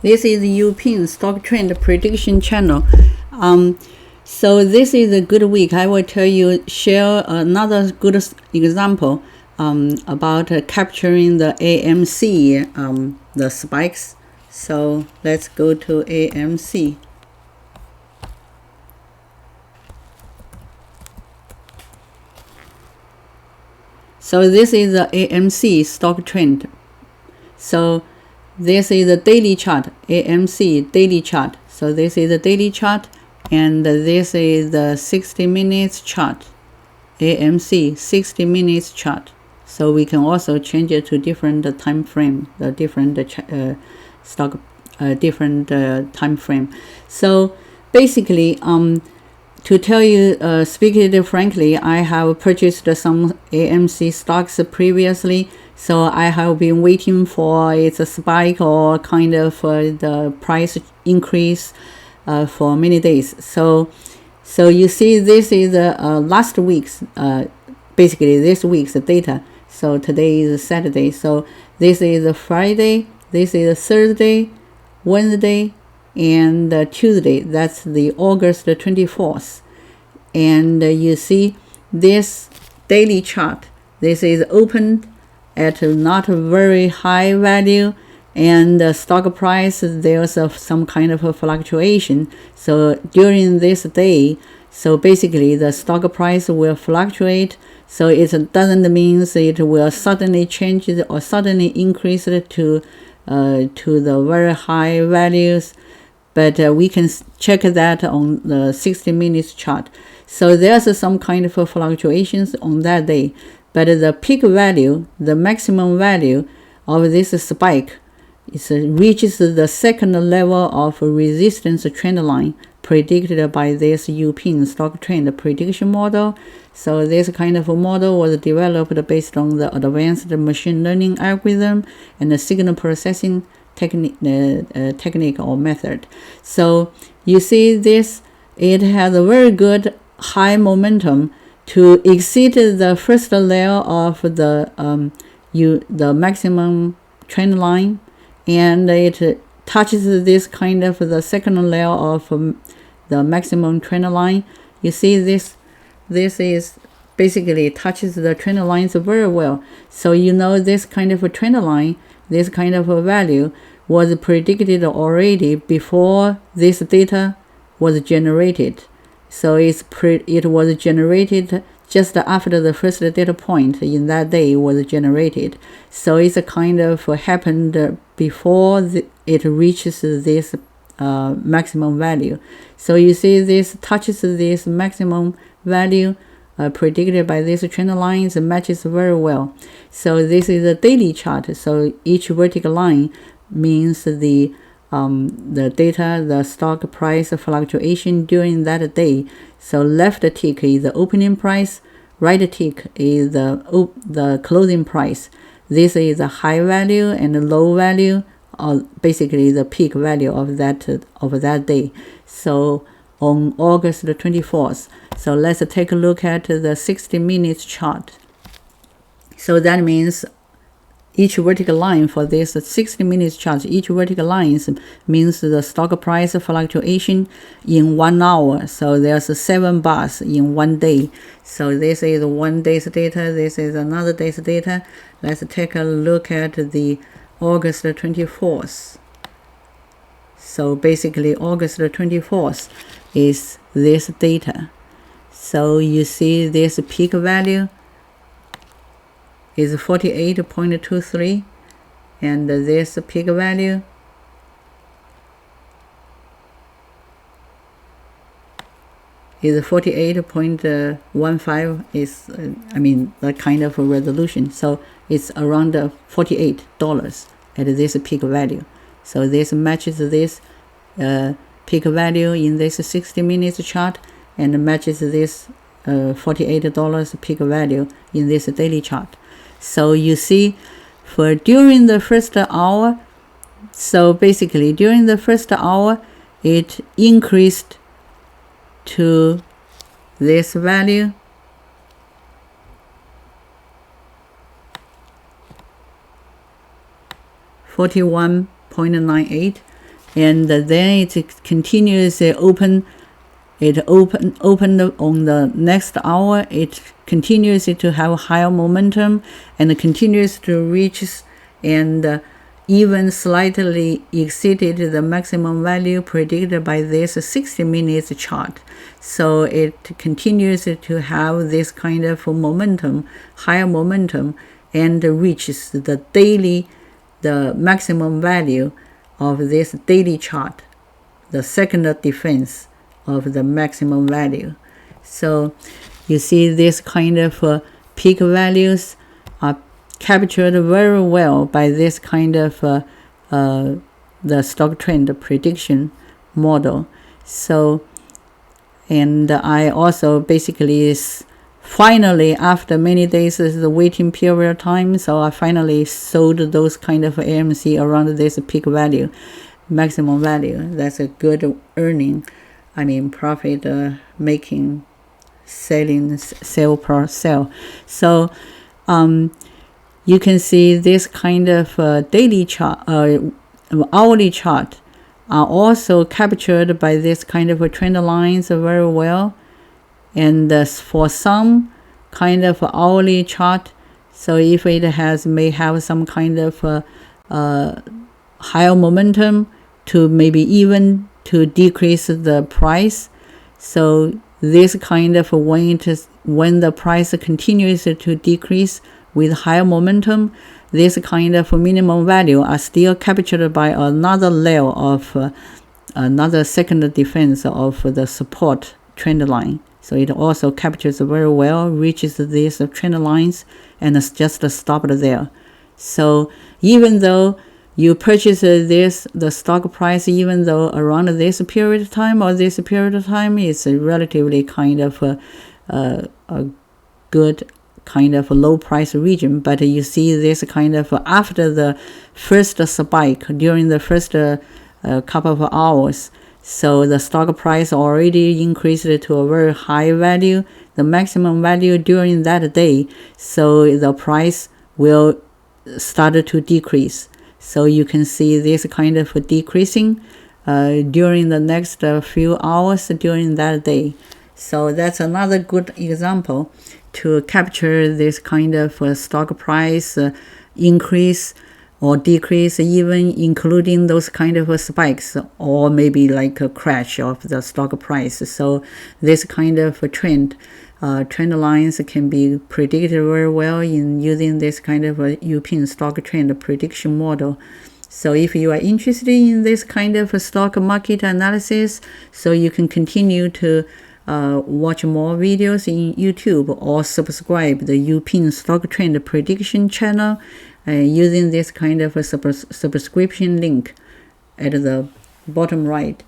This is Uping stock trend prediction channel. So this is a good week. I will share another good example about capturing the AMC, the spikes. So let's go to AMC. So this is the AMC stock trend. So this is the daily chart, AMC daily chart. So this is the daily chart, and this is the 60 minutes chart, AMC 60 minutes chart. So we can also change it to different time frame, the different stock, different time frame. So basically, to tell you, speaking frankly, I have purchased some AMC stocks previously, so I have been waiting for its spike or kind of the price increase for many days. So you see, this is last week's, basically this week's data. So today is Saturday. So this is Friday, this is Thursday, Wednesday, and Tuesday. That's the August 24th. And you see this daily chart. This is opened at not a very high value, and the stock price, there's some kind of a fluctuation. So during this day, so basically the stock price will fluctuate. So it doesn't mean it will suddenly change or suddenly increase to the very high values, but we can check that on the 60 minutes chart. So there's some kind of fluctuations on that day, but the peak value, the maximum value of this spike, reaches the second level of resistance trend line predicted by this Uping stock trend prediction model. So this kind of a model was developed based on the advanced machine learning algorithm and the signal processing technique or method. So you see this, it has a very good high momentum to exceed the first layer of the maximum trend line, and it touches this kind of the second layer of the maximum trend line. You see this is basically touches the trend lines very well. So you know this kind of a trend line, this kind of a value was predicted already before this data was generated. So it was generated just after the first data point in that day was generated. So it's a kind of happened before it reaches this maximum value. So you see this touches this maximum value predicted by these trend lines, matches very well. So this is a daily chart. So each vertical line means the data, the stock price fluctuation during that day. So left tick is the opening price, right tick is the closing price. This is the high value and the low value, or basically the peak value of that day. So on August 24th. So let's take a look at the 60 minutes chart. So that means each vertical line for this 60 minutes chart, each vertical line means the stock price fluctuation in 1 hour. So there's 7 bars in 1 day. So this is 1 day's data. This is another day's data. Let's take a look at the August 24th. So basically August 24th is this data. So you see this peak value is 48.23, and this peak value is 48.15 is that kind of a resolution. So it's around $48 at this peak value. So this matches this peak value in this 60 minutes chart and matches this $48 peak value in this daily chart. So you see, for during the first hour, so basically during the first hour, it increased to this value, $41.98. and then it continues opened on the next hour. It continues to have higher momentum and continues to reach and even slightly exceeded the maximum value predicted by this 60 minutes chart. So it continues to have this kind of momentum, higher momentum, and reaches the maximum value of this daily chart, the second defense of the maximum value. So you see this kind of peak values are captured very well by this kind of the stock trend prediction model. So, and I also basically finally, after many days is the waiting period time, so I finally sold those kind of AMC around this peak value, maximum value. That's a good earning, profit making, sell per sell. So you can see this kind of daily chart, hourly chart are also captured by this kind of trend lines very well. And for some kind of hourly chart, so if it may have some kind of higher momentum to maybe even to decrease the price. So this kind of when the price continues to decrease with higher momentum, this kind of minimum value are still captured by another layer of another second defense of the support trend line. So it also captures very well, reaches these trend lines, and just stopped there. So even though you purchase the stock price, even though around this period of time or this period of time is relatively kind of a good kind of low price region, but you see this kind of after the first spike during the first couple of hours, so the stock price already increased to a very high value, the maximum value during that day, so the price will start to decrease. So you can see this kind of decreasing during the next few hours during that day. So that's another good example to capture this kind of stock price increase or decrease, even including those kind of spikes or maybe like a crash of the stock price. So this kind of trend lines can be predicted very well in using this kind of Uping stock trend prediction model. So if you are interested in this kind of stock market analysis, so you can continue to watch more videos in YouTube or subscribe the Uping stock trend prediction channel using this kind of a subscription link at the bottom right.